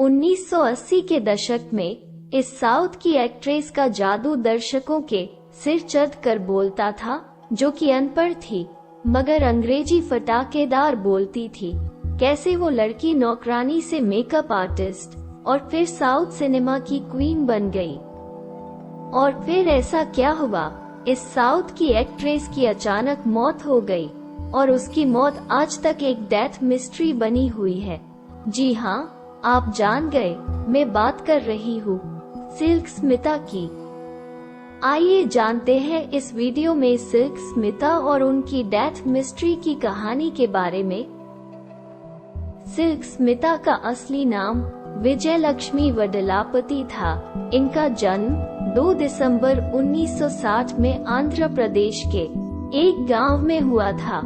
1980 के दशक में इस साउथ की एक्ट्रेस का जादू दर्शकों के सिर चढ़ कर बोलता था, जो कि अनपढ़ थी मगर अंग्रेजी फटाकेदार बोलती थी। कैसे वो लड़की नौकरानी से मेकअप आर्टिस्ट और फिर साउथ सिनेमा की क्वीन बन गई। और फिर ऐसा क्या हुआ, इस साउथ की एक्ट्रेस की अचानक मौत हो गई और उसकी मौत आज तक एक डेथ मिस्ट्री बनी हुई है। जी हाँ, आप जान गए, मैं बात कर रही हूँ सिल्क स्मिता की। आइए जानते हैं इस वीडियो में सिल्क स्मिता और उनकी डेथ मिस्ट्री की कहानी के बारे में। सिल्क स्मिता का असली नाम विजयलक्ष्मी वडलापति था। इनका जन्म 2 दिसंबर 1960 में आंध्र प्रदेश के एक गांव में हुआ था।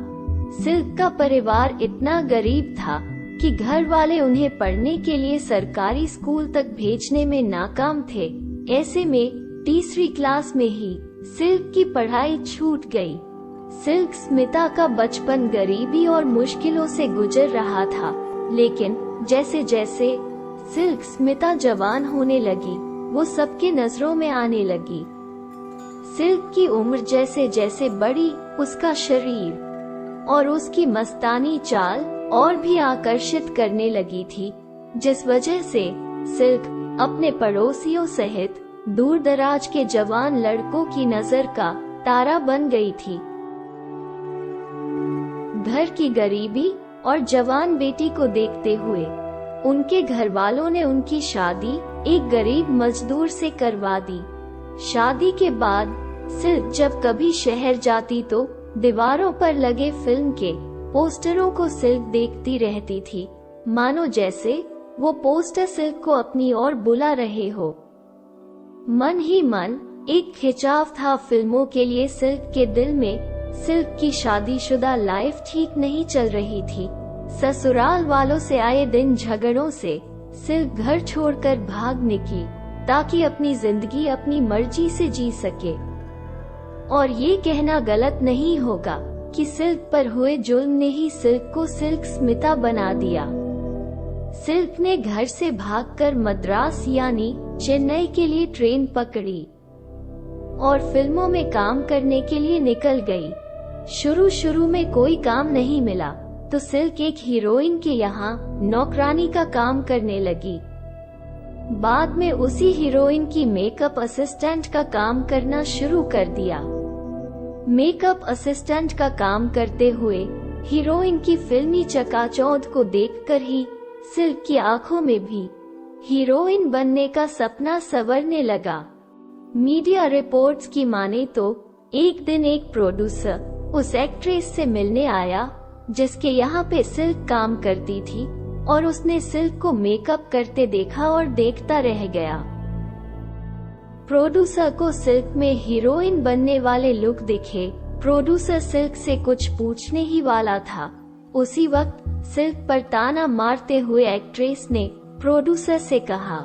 सिल्क का परिवार इतना गरीब था कि घर वाले उन्हें पढ़ने के लिए सरकारी स्कूल तक भेजने में नाकाम थे। ऐसे में तीसरी क्लास में ही सिल्क की पढ़ाई छूट गई। सिल्क स्मिता का बचपन गरीबी और मुश्किलों से गुजर रहा था, लेकिन जैसे जैसे सिल्क स्मिता जवान होने लगी, वो सबके नजरों में आने लगी। सिल्क की उम्र जैसे जैसे बढ़ी, उसका शरीर और उसकी मस्तानी चाल और भी आकर्षित करने लगी थी, जिस वजह से सिल्क अपने पड़ोसियों सहित दूर दराज के जवान लड़कों की नजर का तारा बन गई थी। घर की गरीबी और जवान बेटी को देखते हुए उनके घर वालों ने उनकी शादी एक गरीब मजदूर से करवा दी। शादी के बाद सिल्क जब कभी शहर जाती तो दीवारों पर लगे फिल्म के पोस्टरों को सिल्क देखती रहती थी, मानो जैसे वो पोस्टर सिल्क को अपनी ओर बुला रहे हो। मन ही मन एक खिंचाव था फिल्मों के लिए सिल्क के दिल में। सिल्क की शादीशुदा लाइफ ठीक नहीं चल रही थी। ससुराल वालों से आए दिन झगड़ों से सिल्क घर छोड़कर भाग निकली ताकि अपनी जिंदगी अपनी मर्जी से जी सके। और ये कहना गलत नहीं होगा कि सिल्क पर हुए जुल्म ने ही सिल्क को सिल्क स्मिता बना दिया। सिल्क ने घर से भागकर मद्रास यानी चेन्नई के लिए ट्रेन पकड़ी और फिल्मों में काम करने के लिए निकल गई। शुरू में कोई काम नहीं मिला तो सिल्क एक हीरोइन के यहाँ नौकरानी का काम करने लगी। बाद में उसी हीरोइन की मेकअप असिस्टेंट का काम करना शुरू कर दिया। मेकअप असिस्टेंट का काम करते हुए हीरोइन की फिल्मी चकाचौंध को देखकर ही सिल्क की आंखों में भी हीरोइन बनने का सपना संवरने लगा। मीडिया रिपोर्ट्स की माने तो एक दिन एक प्रोड्यूसर उस एक्ट्रेस से मिलने आया जिसके यहाँ पे सिल्क काम करती थी, और उसने सिल्क को मेकअप करते देखा और देखता रह गया। प्रोड्यूसर को सिल्क में हीरोइन बनने वाले लुक दिखे। प्रोड्यूसर सिल्क से कुछ पूछने ही वाला था, उसी वक्त सिल्क पर ताना मारते हुए एक्ट्रेस ने प्रोड्यूसर से कहा,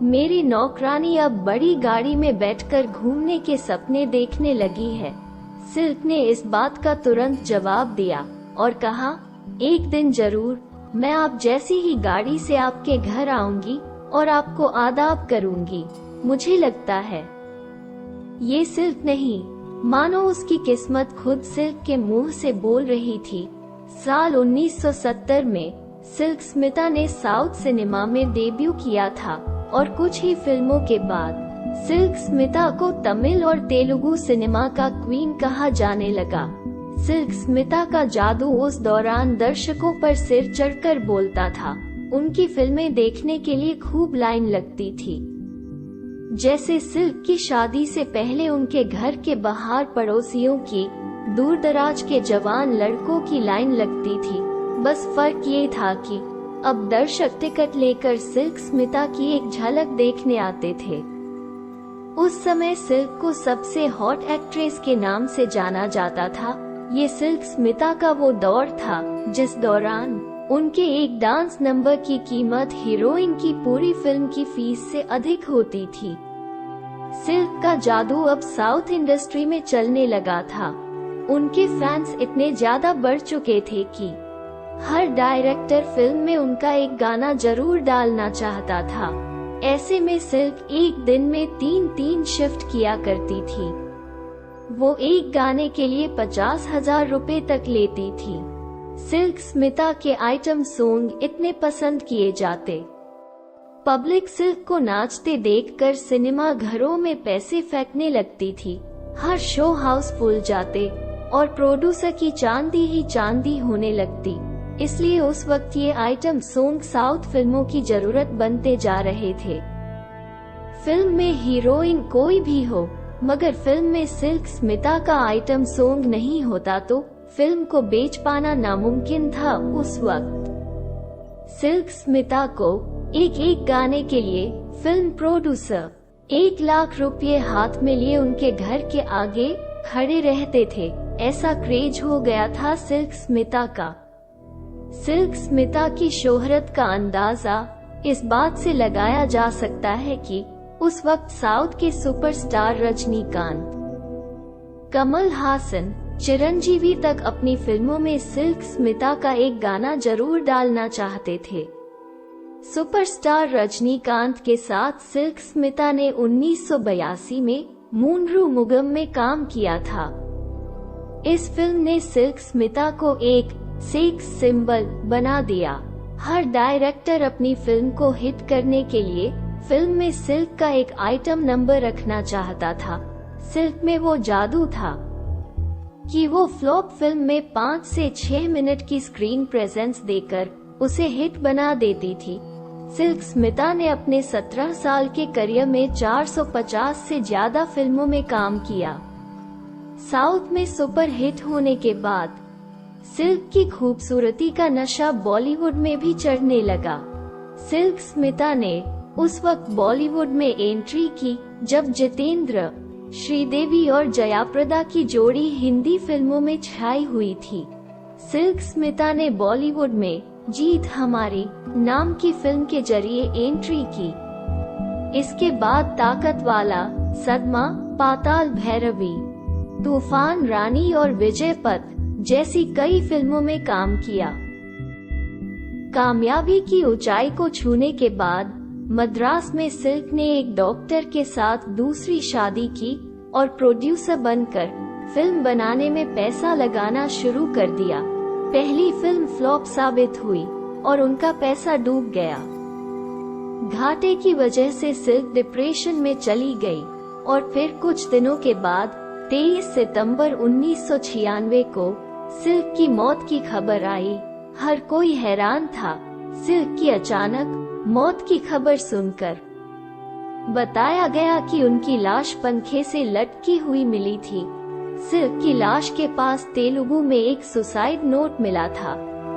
मेरी नौकरानी अब बड़ी गाड़ी में बैठकर घूमने के सपने देखने लगी है। सिल्क ने इस बात का तुरंत जवाब दिया और कहा, एक दिन जरूर मैं आप जैसी ही गाड़ी से आपके घर आऊंगी और आपको आदाब करूंगी। मुझे लगता है ये सिल्क नहीं, मानो उसकी किस्मत खुद सिल्क के मुंह से बोल रही थी। साल 1970 में सिल्क स्मिता ने साउथ सिनेमा में डेब्यू किया था और कुछ ही फिल्मों के बाद सिल्क स्मिता को तमिल और तेलुगु सिनेमा का क्वीन कहा जाने लगा। सिल्क स्मिता का जादू उस दौरान दर्शकों पर सिर चढ़कर बोलता था। उनकी फिल्में देखने के लिए खूब लाइन लगती थी। जैसे सिल्क की शादी से पहले उनके घर के बाहर पड़ोसियों की दूर दराज के जवान लड़कों की लाइन लगती थी। बस फर्क ये था कि अब दर्शक टिकट लेकर सिल्क स्मिता की एक झलक देखने आते थे। उस समय सिल्क को सबसे हॉट एक्ट्रेस के नाम से जाना जाता था। ये सिल्क स्मिता का वो दौर था जिस दौरान उनके एक डांस नंबर की कीमत हीरोइन की पूरी फिल्म की फीस से अधिक होती थी। सिल्क का जादू अब साउथ इंडस्ट्री में चलने लगा था। उनके फैंस इतने ज्यादा बढ़ चुके थे कि हर डायरेक्टर फिल्म में उनका एक गाना जरूर डालना चाहता था। ऐसे में सिल्क एक दिन में 3 शिफ्ट किया करती थी। वो एक गाने के लिए 50,000 रुपए तक लेती थी। सिल्क स्मिता के आइटम सॉन्ग इतने पसंद किए जाते, पब्लिक सिल्क को नाचते देखकर सिनेमा घरों में पैसे फेंकने लगती थी। हर शो हाउसफुल जाते और प्रोड्यूसर की चांदी ही चांदी होने लगती। इसलिए उस वक्त ये आइटम सॉन्ग साउथ फिल्मों की जरूरत बनते जा रहे थे। फिल्म में हीरोइन कोई भी हो, मगर फिल्म में सिल्क स्मिता का आइटम सॉन्ग नहीं होता तो फिल्म को बेच पाना नामुमकिन था उस वक्त। सिल्क स्मिता को एक गाने के लिए फिल्म प्रोड्यूसर 1 लाख रुपए हाथ में लिए उनके घर के आगे खड़े रहते थे। ऐसा क्रेज हो गया था सिल्क स्मिता का। सिल्क स्मिता की शोहरत का अंदाजा इस बात से लगाया जा सकता है कि उस वक्त साउथ के सुपरस्टार रजनीकांत, कमल हासन, चिरंजीवी तक अपनी फिल्मों में सिल्क स्मिता का एक गाना जरूर डालना चाहते थे। सुपरस्टार रजनीकांत के साथ सिल्क स्मिता ने 1982 में मूनरू मुगम में काम किया था। इस फिल्म ने सिल्क स्मिता को एक सेक्स सिंबल बना दिया। हर डायरेक्टर अपनी फिल्म को हिट करने के लिए फिल्म में सिल्क का एक आइटम नंबर रखना चाहता था। सिल्क में वो जादू था कि वो फ्लॉप फिल्म में 5 से 6 मिनट की स्क्रीन प्रेजेंस देकर उसे हिट बना देती थी। सिल्क स्मिता ने अपने 17 साल के करियर में 450 से ज्यादा फिल्मों में काम किया। साउथ में सुपर हिट होने के बाद सिल्क की खूबसूरती का नशा बॉलीवुड में भी चढ़ने लगा। सिल्क स्मिता ने उस वक्त बॉलीवुड में एंट्री की जब जितेंद्र, श्रीदेवी और जयाप्रदा की जोड़ी हिंदी फिल्मों में छाई हुई थी। सिल्क स्मिता ने बॉलीवुड में जीत हमारी नाम की फिल्म के जरिए एंट्री की। इसके बाद ताकत वाला, सदमा, पाताल भैरवी, तूफान रानी और विजय पथ जैसी कई फिल्मों में काम किया। कामयाबी की ऊंचाई को छूने के बाद मद्रास में सिल्क ने एक डॉक्टर के साथ दूसरी शादी की और प्रोड्यूसर बनकर फिल्म बनाने में पैसा लगाना शुरू कर दिया। पहली फिल्म फ्लॉप साबित हुई और उनका पैसा डूब गया। घाटे की वजह से सिल्क डिप्रेशन में चली गई और फिर कुछ दिनों के बाद 23 सितंबर 1996 को सिल्क की मौत की खबर आई। हर कोई हैरान था सिल्क की अचानक मौत की खबर सुनकर। बताया गया कि उनकी लाश पंखे से लटकी हुई मिली थी। सिल्क की लाश के पास तेलुगु में एक सुसाइड नोट मिला था,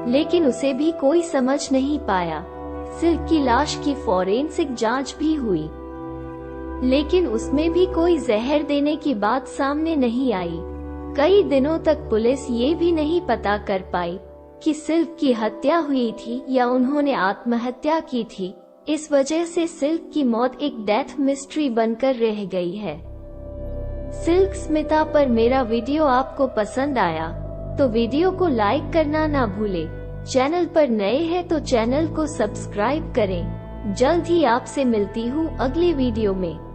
लेकिन उसे भी कोई समझ नहीं पाया। सिल्क की लाश की फॉरेंसिक जांच भी हुई, लेकिन उसमें भी कोई जहर देने की बात सामने नहीं आई। कई दिनों तक पुलिस ये भी नहीं पता कर पाई कि सिल्क की हत्या हुई थी या उन्होंने आत्महत्या की थी। इस वजह से सिल्क की मौत एक डेथ मिस्ट्री बनकर रह गई है। सिल्क स्मिता पर मेरा वीडियो आपको पसंद आया तो वीडियो को लाइक करना ना भूले। चैनल पर नए हैं तो चैनल को सब्सक्राइब करें। जल्द ही आपसे मिलती हूँ अगले वीडियो में।